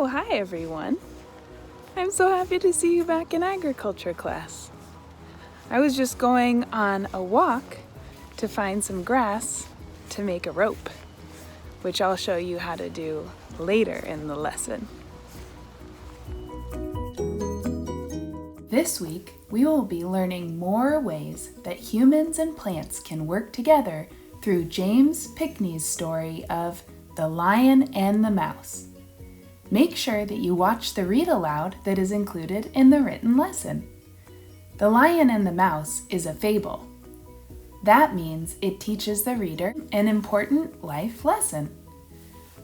Oh, hi everyone. I'm so happy to see you back in agriculture class. I was just going on a walk to find some grass to make a rope, which I'll show you how to do later in the lesson. This week, we will be learning more ways that humans and plants can work together through James Pinckney's story of The Lion and the Mouse. Make sure that you watch the read aloud that is included in the written lesson. The Lion and the Mouse is a fable. That means it teaches the reader an important life lesson.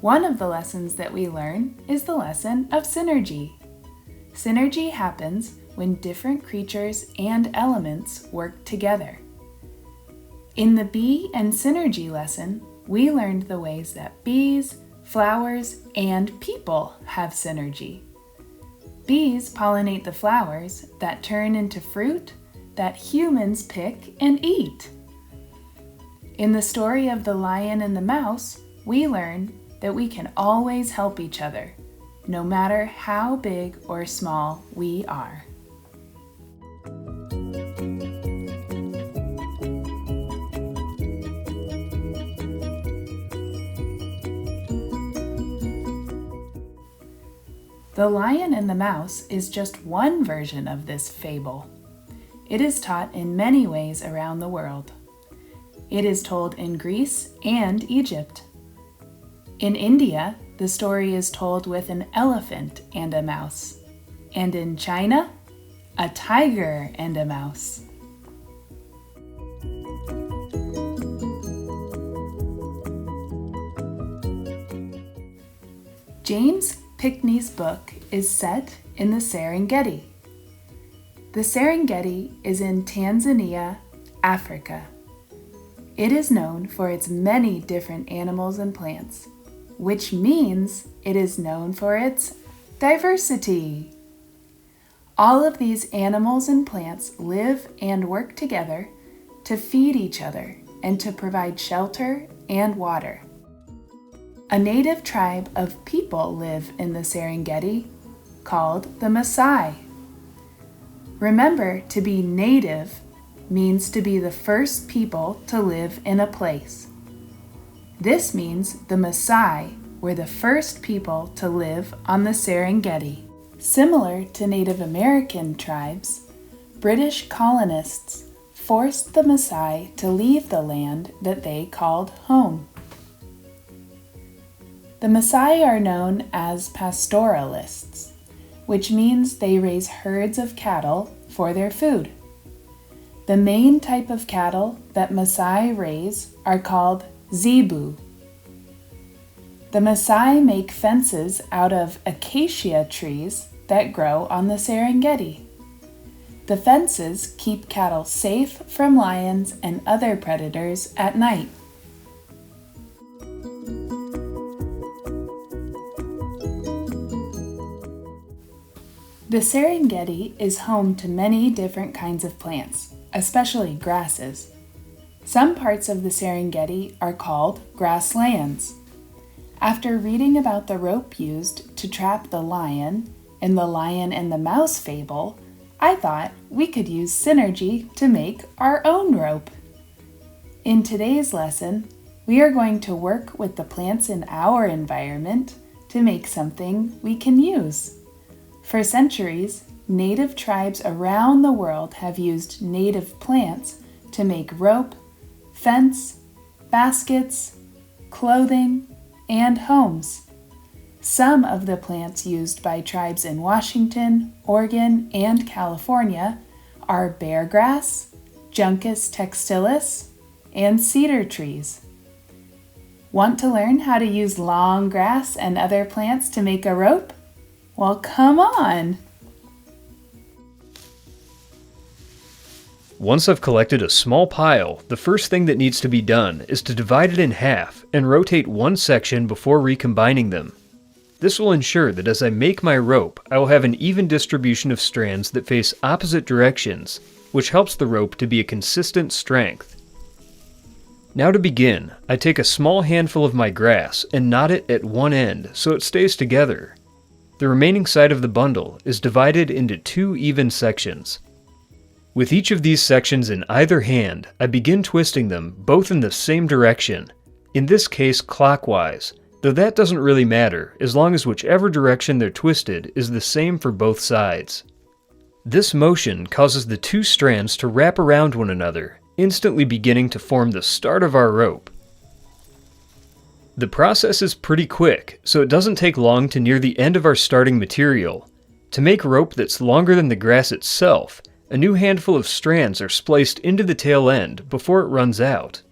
One of the lessons that we learn is the lesson of synergy. Synergy happens when different creatures and elements work together. In the bee and synergy lesson, we learned the ways that bees, flowers, and people have synergy. Bees pollinate the flowers that turn into fruit that humans pick and eat. In the story of the lion and the mouse, we learn that we can always help each other, no matter how big or small we are. The Lion and the Mouse is just one version of this fable. It is taught in many ways around the world. It is told in Greece and Egypt. In India, the story is told with an elephant and a mouse. And in China, a tiger and a mouse. James Pinckney's book is set in the Serengeti. The Serengeti is in Tanzania, Africa. It is known for its many different animals and plants, which means it is known for its diversity. All of these animals and plants live and work together to feed each other and to provide shelter and water. A native tribe of people live in the Serengeti called the Maasai. Remember, to be native means to be the first people to live in a place. This means the Maasai were the first people to live on the Serengeti. Similar to Native American tribes, British colonists forced the Maasai to leave the land that they called home. The Maasai are known as pastoralists, which means they raise herds of cattle for their food. The main type of cattle that Maasai raise are called zebu. The Maasai make fences out of acacia trees that grow on the Serengeti. The fences keep cattle safe from lions and other predators at night. The Serengeti is home to many different kinds of plants, especially grasses. Some parts of the Serengeti are called grasslands. After reading about the rope used to trap the lion in the Lion and the Mouse fable, I thought we could use synergy to make our own rope. In today's lesson, we are going to work with the plants in our environment to make something we can use. For centuries, native tribes around the world have used native plants to make rope, fence, baskets, clothing, and homes. Some of the plants used by tribes in Washington, Oregon, and California are beargrass, Juncus textilis, and cedar trees. Want to learn how to use long grass and other plants to make a rope? Well, come on! Once I've collected a small pile, the first thing that needs to be done is to divide it in half and rotate one section before recombining them. This will ensure that as I make my rope, I will have an even distribution of strands that face opposite directions, which helps the rope to be a consistent strength. Now to begin, I take a small handful of my grass and knot it at one end so it stays together. The remaining side of the bundle is divided into 2 even sections. With each of these sections in either hand, I begin twisting them both in the same direction, in this case clockwise, though that doesn't really matter as long as whichever direction they're twisted is the same for both sides. This motion causes the 2 strands to wrap around one another, instantly beginning to form the start of our rope. The process is pretty quick, so it doesn't take long to near the end of our starting material. To make rope that's longer than the grass itself, a new handful of strands are spliced into the tail end before it runs out.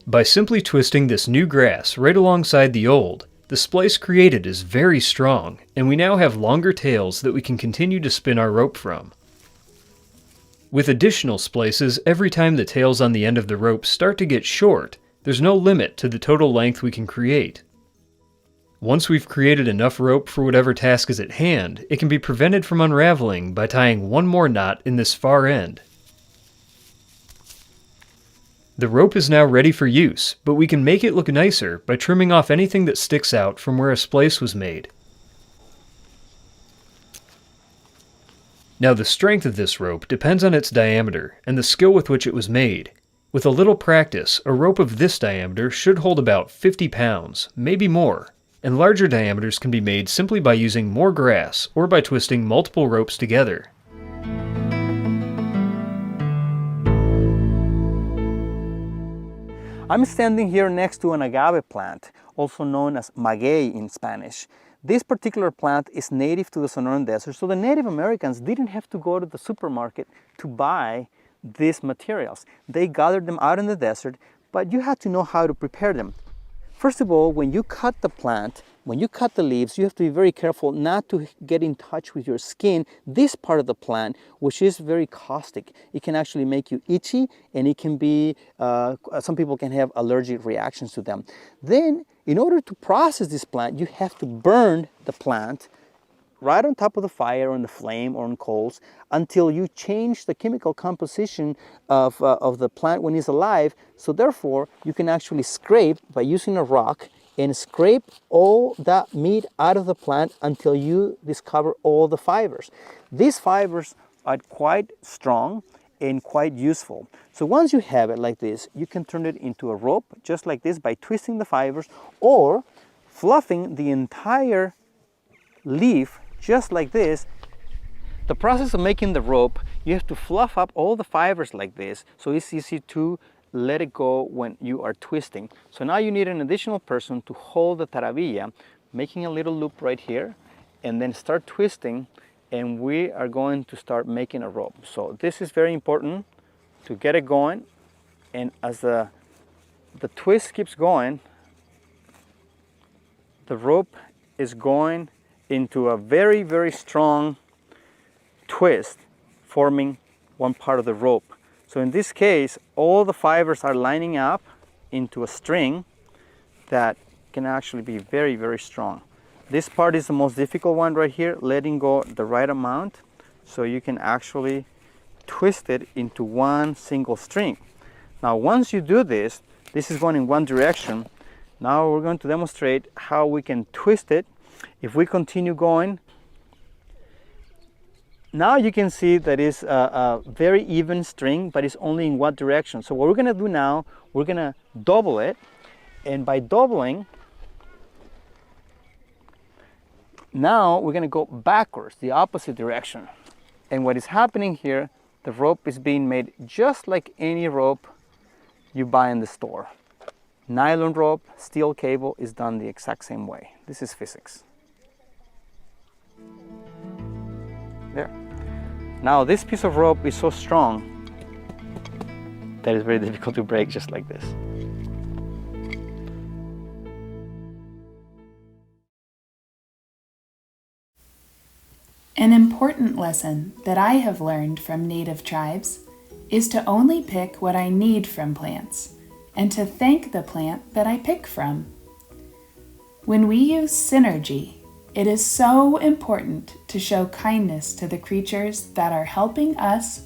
By simply twisting this new grass right alongside the old, the splice created is very strong, and we now have longer tails that we can continue to spin our rope from. With additional splices every time the tails on the end of the rope start to get short, there's no limit to the total length we can create. Once we've created enough rope for whatever task is at hand, it can be prevented from unraveling by tying one more knot in this far end. The rope is now ready for use, but we can make it look nicer by trimming off anything that sticks out from where a splice was made. Now the strength of this rope depends on its diameter and the skill with which it was made. With a little practice, a rope of this diameter should hold about 50 pounds, maybe more, and larger diameters can be made simply by using more grass or by twisting multiple ropes together. I'm standing here next to an agave plant, also known as maguey in Spanish. This particular plant is native to the Sonoran Desert, so the Native Americans didn't have to go to the supermarket to buy these materials. They gathered them out in the desert, but you had to know how to prepare them. First of all, when you cut the plant, when you cut the leaves, you have to be very careful not to get in touch with your skin, this part of the plant, which is very caustic. It can actually make you itchy, and it can be, some people can have allergic reactions to them. Then, in order to process this plant, you have to burn the plant right on top of the fire, on the flame, or on coals, until you change the chemical composition of the plant when it's alive. So therefore, you can actually scrape by using a rock and scrape all that meat out of the plant until you discover all the fibers. These fibers are quite strong and quite useful. So once you have it like this, you can turn it into a rope, just like this, by twisting the fibers or fluffing the entire leaf just like this. The process of making the rope, you have to fluff up all the fibers like this, so it's easy to let it go when you are twisting. So now you need an additional person to hold the tarabilla, making a little loop right here, and then start twisting, and we are going to start making a rope. So this is very important to get it going, and as the twist keeps going, the rope is going into a very, very strong twist, forming one part of the rope. So in this case, all the fibers are lining up into a string that can actually be very, very strong. This part is the most difficult one right here, letting go the right amount so you can actually twist it into one single string. Now once you do this, this is going in one direction. Now we're going to demonstrate how we can twist it. If we continue going, now you can see that it's a very even string, but it's only in one direction. So what we're going to do now, we're going to double it, and by doubling, now we're going to go backwards, the opposite direction. And what is happening here, the rope is being made just like any rope you buy in the store. Nylon rope, steel cable is done the exact same way. This is physics. There. Now this piece of rope is so strong that it's very difficult to break, just like this. An important lesson that I have learned from native tribes is to only pick what I need from plants, and to thank the plant that I pick from. When we use synergy, it is so important to show kindness to the creatures that are helping us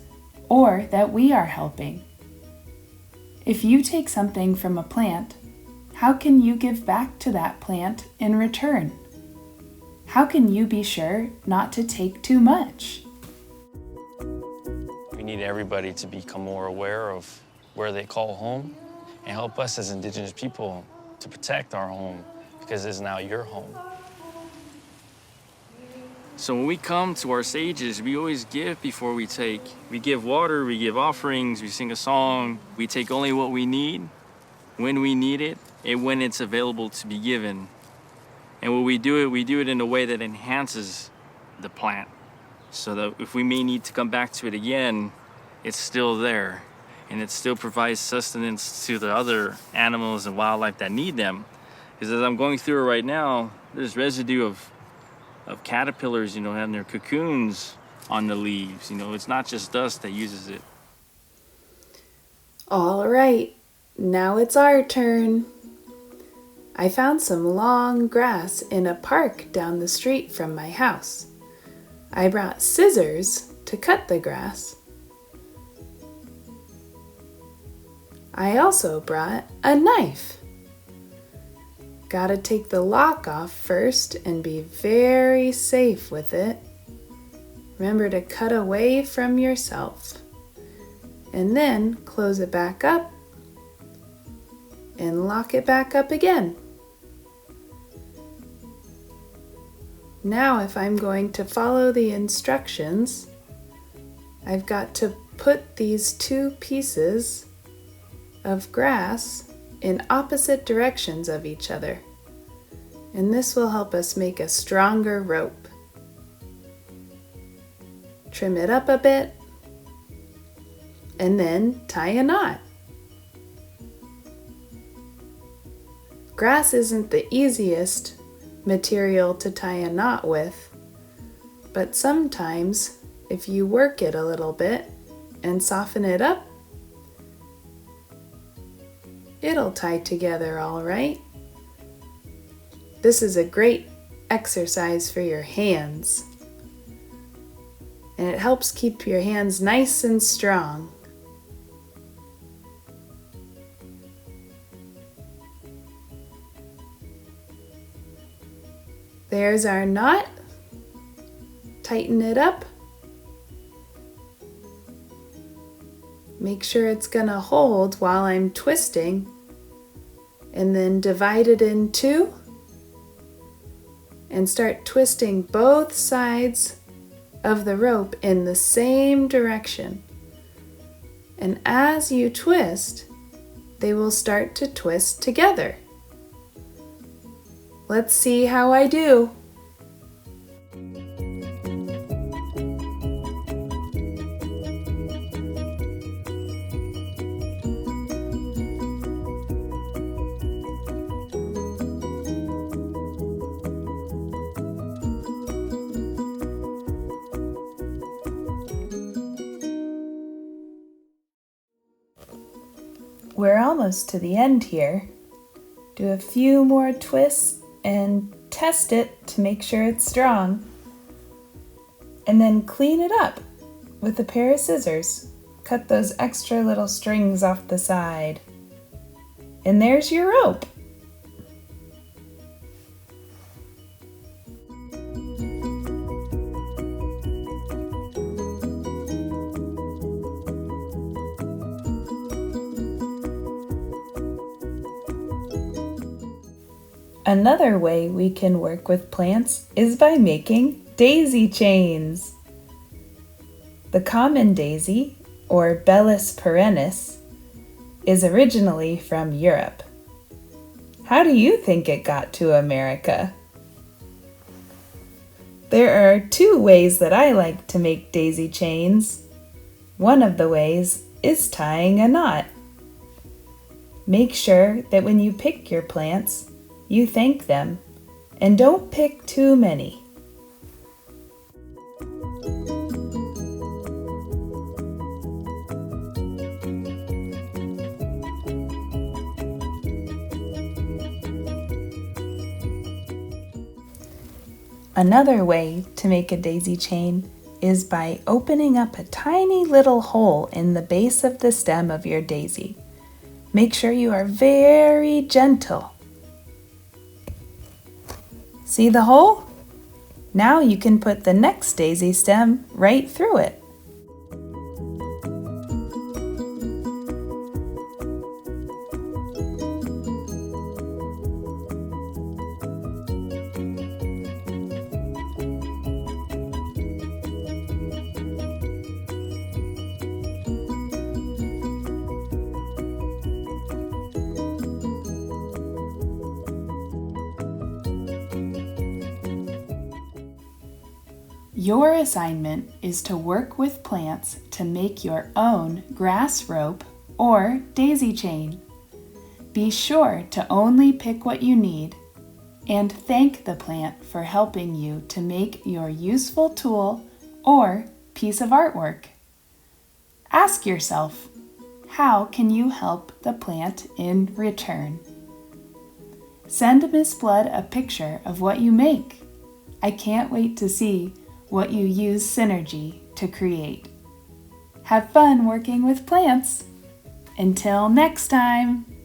or that we are helping. If you take something from a plant, how can you give back to that plant in return? How can you be sure not to take too much? We need everybody to become more aware of where they call home and help us as Indigenous people to protect our home, because it's now your home. So when we come to our sages, we always give before we take. We give water, we give offerings, we sing a song. We take only what we need, when we need it, and when it's available to be given. And when we do it in a way that enhances the plant, so that if we may need to come back to it again, it's still there, and it still provides sustenance to the other animals and wildlife that need them. Because as I'm going through it right now, there's residue of caterpillars, having their cocoons on the leaves. It's not just dust that uses it. All right, now it's our turn. I found some long grass in a park down the street from my house. I brought scissors to cut the grass. I also brought a knife. Gotta take the lock off first and be very safe with it. Remember to cut away from yourself. And then close it back up and lock it back up again. Now if I'm going to follow the instructions, I've got to put these two pieces of grass in opposite directions of each other. And this will help us make a stronger rope. Trim it up a bit, and then tie a knot. Grass isn't the easiest material to tie a knot with, but sometimes if you work it a little bit and soften it up, it'll tie together all right. This is a great exercise for your hands, and it helps keep your hands nice and strong. There's our knot. Tighten it up. Make sure it's gonna hold while I'm twisting, and then divide it in two and start twisting both sides of the rope in the same direction. And as you twist, they will start to twist together. Let's see how I do. We're almost to the end here. Do a few more twists and test it to make sure it's strong. And then clean it up with a pair of scissors. Cut those extra little strings off the side. And there's your rope. Another way we can work with plants is by making daisy chains. The common daisy, or Bellis perennis, is originally from Europe. How do you think it got to America? There are two ways that I like to make daisy chains. One of the ways is tying a knot. Make sure that when you pick your plants, you thank them, and don't pick too many. Another way to make a daisy chain is by opening up a tiny little hole in the base of the stem of your daisy. Make sure you are very gentle. See the hole? Now you can put the next daisy stem right through it. Your assignment is to work with plants to make your own grass rope or daisy chain. Be sure to only pick what you need and thank the plant for helping you to make your useful tool or piece of artwork. Ask yourself, how can you help the plant in return? Send Miss Blood a picture of what you make. I can't wait to see what you use Synergy to create. Have fun working with plants. Until next time!